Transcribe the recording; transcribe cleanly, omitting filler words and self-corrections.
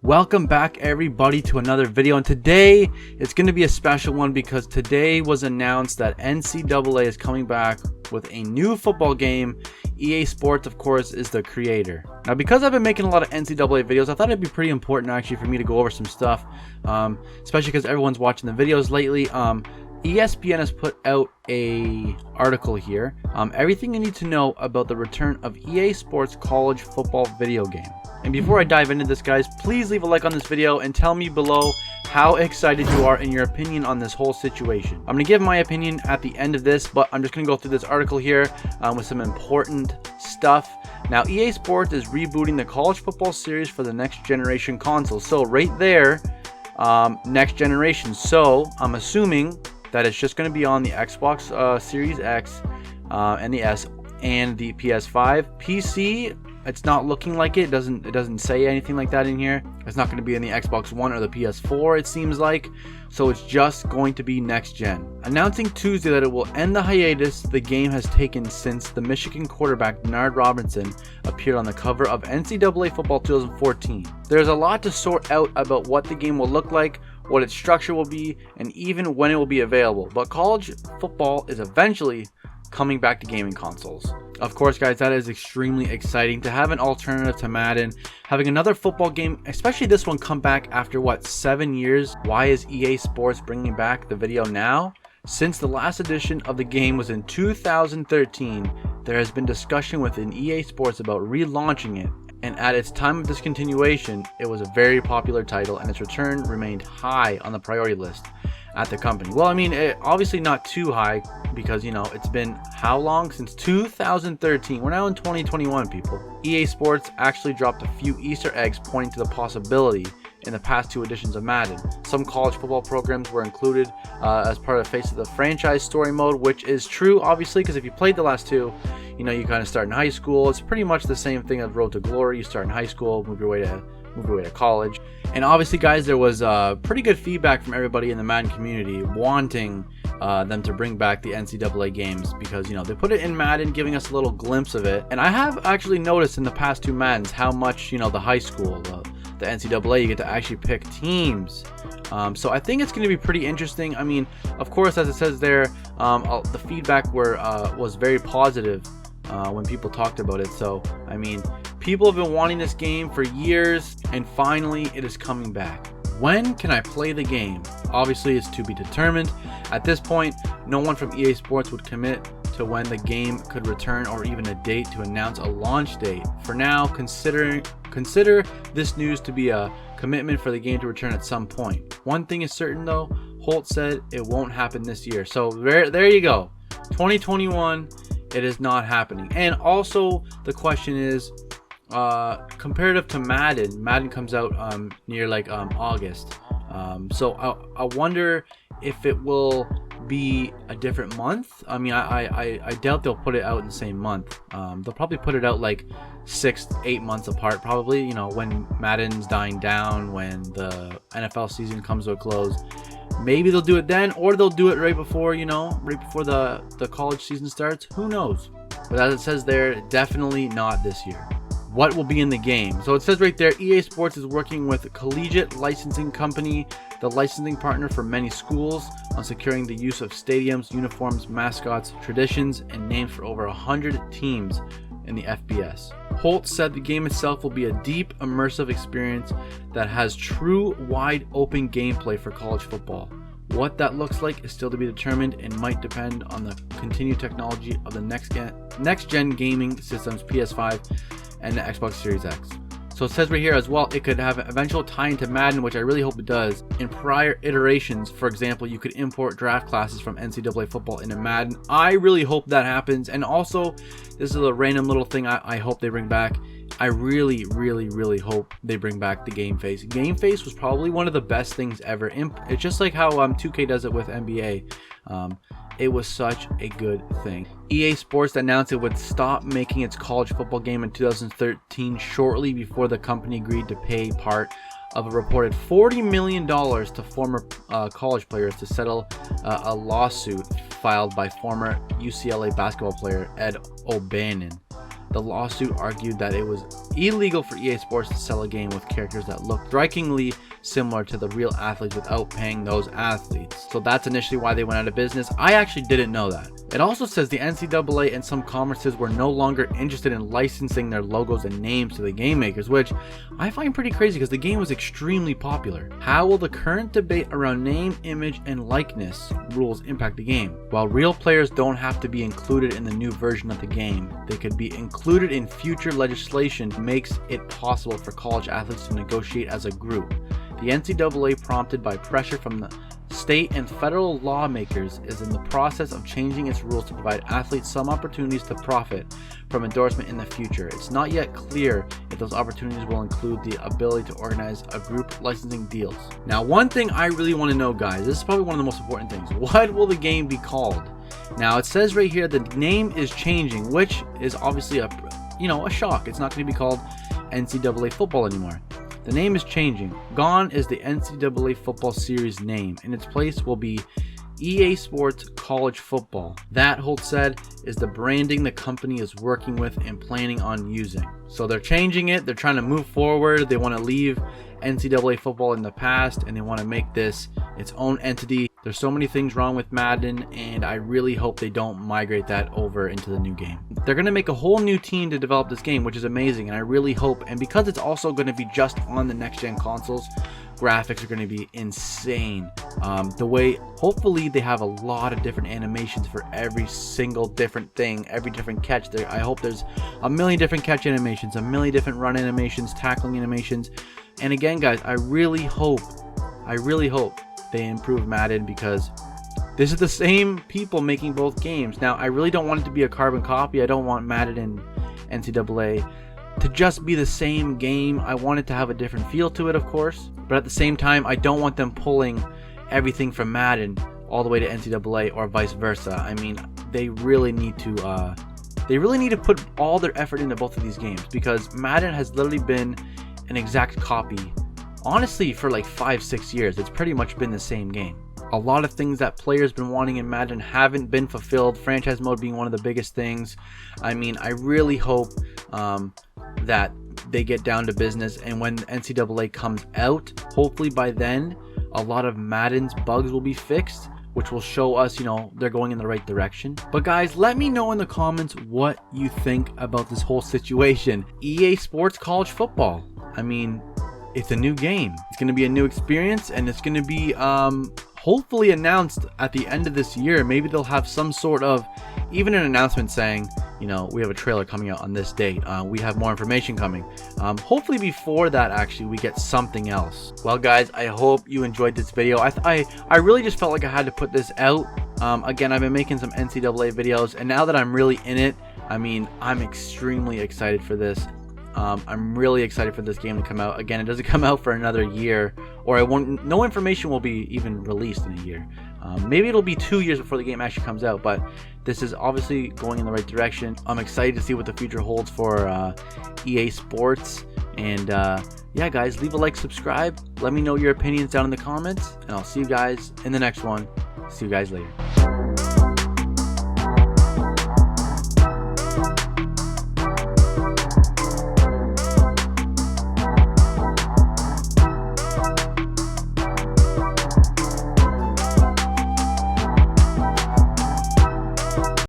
Welcome back everybody to another video, and today it's going to be a special one because today was announced that NCAA is coming back with a new football game. EA Sports, of course, is the creator. Now, because I've been making a lot of NCAA videos, I thought it'd be pretty important actually for me to go over some stuff, especially because everyone's watching the videos lately. ESPN has put out a article here, everything you need to know about the return of EA Sports college football video game. And before I dive into this, guys, please leave a like on this video and tell me below how excited you are in your opinion on this whole situation. I'm going to give my opinion at the end of this, but I'm just going to go through this article here with some important stuff. Now, EA Sports is rebooting the college football series for the next generation console. So right there, next generation. So I'm assuming that it's just going to be on the Xbox Series X and the S and the PS5. PC, it's not looking like it. It doesn't say anything like that in here. It's not going to be in the Xbox One or the PS4, it seems like. So it's just going to be next gen. Announcing Tuesday that it will end the hiatus the game has taken since the Michigan quarterback Bernard Robinson appeared on the cover of NCAA Football 2014. There's a lot to sort out about what the game will look like, what its structure will be, and even when it will be available. But college football is eventually coming back to gaming consoles. Of course, guys, that is extremely exciting to have an alternative to Madden, having another football game, especially this one, come back after what, 7 years. Why is EA Sports bringing back the video now? Since the last edition of the game was in 2013, there has been discussion within EA Sports about relaunching it, and at its time of discontinuation, it was a very popular title and its return remained high on the priority list at the company. Well, I mean, obviously not too high because, you know, it's been how long? Since 2013. We're now in 2021, people. EA Sports actually dropped a few Easter eggs pointing to the possibility in the past 2 editions of Madden. Some college football programs were included as part of the Face of the Franchise story mode, which is true, obviously, because if you played the last 2, you know, you kind of start in high school. It's pretty much the same thing as Road to Glory. You start in high school, move your way to college. And obviously, guys, there was pretty good feedback from everybody in the Madden community wanting them to bring back the NCAA games because, you know, they put it in Madden, giving us a little glimpse of it. And I have actually noticed in the past 2 Maddens how much, you know, the high school, the NCAA, you get to actually pick teams. So I think it's going to be pretty interesting. I mean, of course, as it says there, the feedback was very positive when people talked about it. So, I mean, people have been wanting this game for years, and finally it is coming back. When can I play the game? Obviously, it's to be determined. At this point, no one from EA Sports would commit to when the game could return or even a date to announce a launch date. For now, consider this news to be a commitment for the game to return at some point. One thing is certain though, Holt said it won't happen this year. So there you go. 2021, it is not happening. And also the question is, comparative to Madden comes out near like August. So I wonder if it will be a different month. I mean, I doubt they'll put it out in the same month. They'll probably put it out like 6-8 months apart, probably, you know, when Madden's dying down, when the NFL season comes to a close. Maybe they'll do it then, or they'll do it right before, you know, right before the college season starts. Who knows? But as it says there, definitely not this year. What will be in the game? So it says right there, EA Sports is working with a collegiate licensing company, the licensing partner for many schools, on securing the use of stadiums, uniforms, mascots, traditions, and names for over 100 teams in the FBS. Holt said the game itself will be a deep, immersive experience that has true, wide open gameplay for college football. What that looks like is still to be determined and might depend on the continued technology of the next gen gaming systems, PS5 and the Xbox Series X. So it says right here as well, it could have an eventual tie into Madden, which I really hope it does. In prior iterations, for example, you could import draft classes from NCAA Football into Madden. I really hope that happens. And also, this is a random little thing I hope they bring back. I really hope they bring back the Game Face. Game Face was probably one of the best things ever. It's just like how 2K does it with NBA. It was such a good thing. EA Sports announced it would stop making its college football game in 2013, shortly before the company agreed to pay part of a reported $40 million to former college players to settle a lawsuit filed by former UCLA basketball player Ed O'Bannon. The lawsuit argued that it was illegal for EA Sports to sell a game with characters that look strikingly similar to the real athletes without paying those athletes. So that's initially why they went out of business. I actually didn't know that. It also says the NCAA and some conferences were no longer interested in licensing their logos and names to the game makers, which I find pretty crazy because the game was extremely popular. How will the current debate around name, image, and likeness rules impact the game? While real players don't have to be included in the new version of the game, they could be included in future legislation makes it possible for college athletes to negotiate as a group. The NCAA, prompted by pressure from the state and federal lawmakers, is in the process of changing its rules to provide athletes some opportunities to profit from endorsement in the future. It's not yet clear if those opportunities will include the ability to organize a group licensing deals. Now, one thing I really want to know, guys, this is probably one of the most important things. What will the game be called? Now, it says right here the name is changing, which is obviously a shock. It's not going to be called NCAA Football anymore. The name is changing. Gone is the NCAA Football Series name. In its place will be EA Sports College Football. That, Holt said, is the branding the company is working with and planning on using. So they're changing it. They're trying to move forward. They want to leave NCAA football in the past and they want to make this its own entity. There's so many things wrong with Madden, and I really hope they don't migrate that over into the new game. They're going to make a whole new team to develop this game, which is amazing, and I really hope, and because it's also going to be just on the next gen consoles, graphics are going to be insane. Hopefully they have a lot of different animations for every single different thing, every different catch. I hope there's a million different catch animations, a million different run animations, tackling animations. And again, guys, I really hope they improve Madden, because this is the same people making both games. Now, I really don't want it to be a carbon copy. I don't want Madden and NCAA to just be the same game. I want it to have a different feel to it, of course, but at the same time, I don't want them pulling everything from Madden all the way to NCAA or vice versa. I mean, they really need to put all their effort into both of these games, because Madden has literally been an exact copy, honestly, for like 5-6 years. It's pretty much been the same game. A lot of things that players been wanting in Madden haven't been fulfilled, franchise mode being one of the biggest things. I mean, I really hope that they get down to business, and when NCAA comes out, hopefully by then a lot of Madden's bugs will be fixed, which will show us, they're going in the right direction. But guys, let me know in the comments what you think about this whole situation. EA Sports College Football. I mean, it's a new game. It's going to be a new experience, and it's going to be hopefully announced at the end of this year. Maybe they'll have some sort of, even an announcement saying, we have a trailer coming out on this date. We have more information coming. Hopefully before that, actually, we get something else. Well, guys, I hope you enjoyed this video. I really just felt like I had to put this out. Again, I've been making some NCAA videos, and now that I'm really in it, I mean, I'm extremely excited for this. I'm really excited for this game to come out. Again, it doesn't come out for another year, or no information will be even released in a year. Maybe it'll be 2 years before the game actually comes out, but this is obviously going in the right direction. I'm excited to see what the future holds for EA Sports. And yeah, guys, leave a like, subscribe. Let me know your opinions down in the comments, and I'll see you guys in the next one. See you guys later.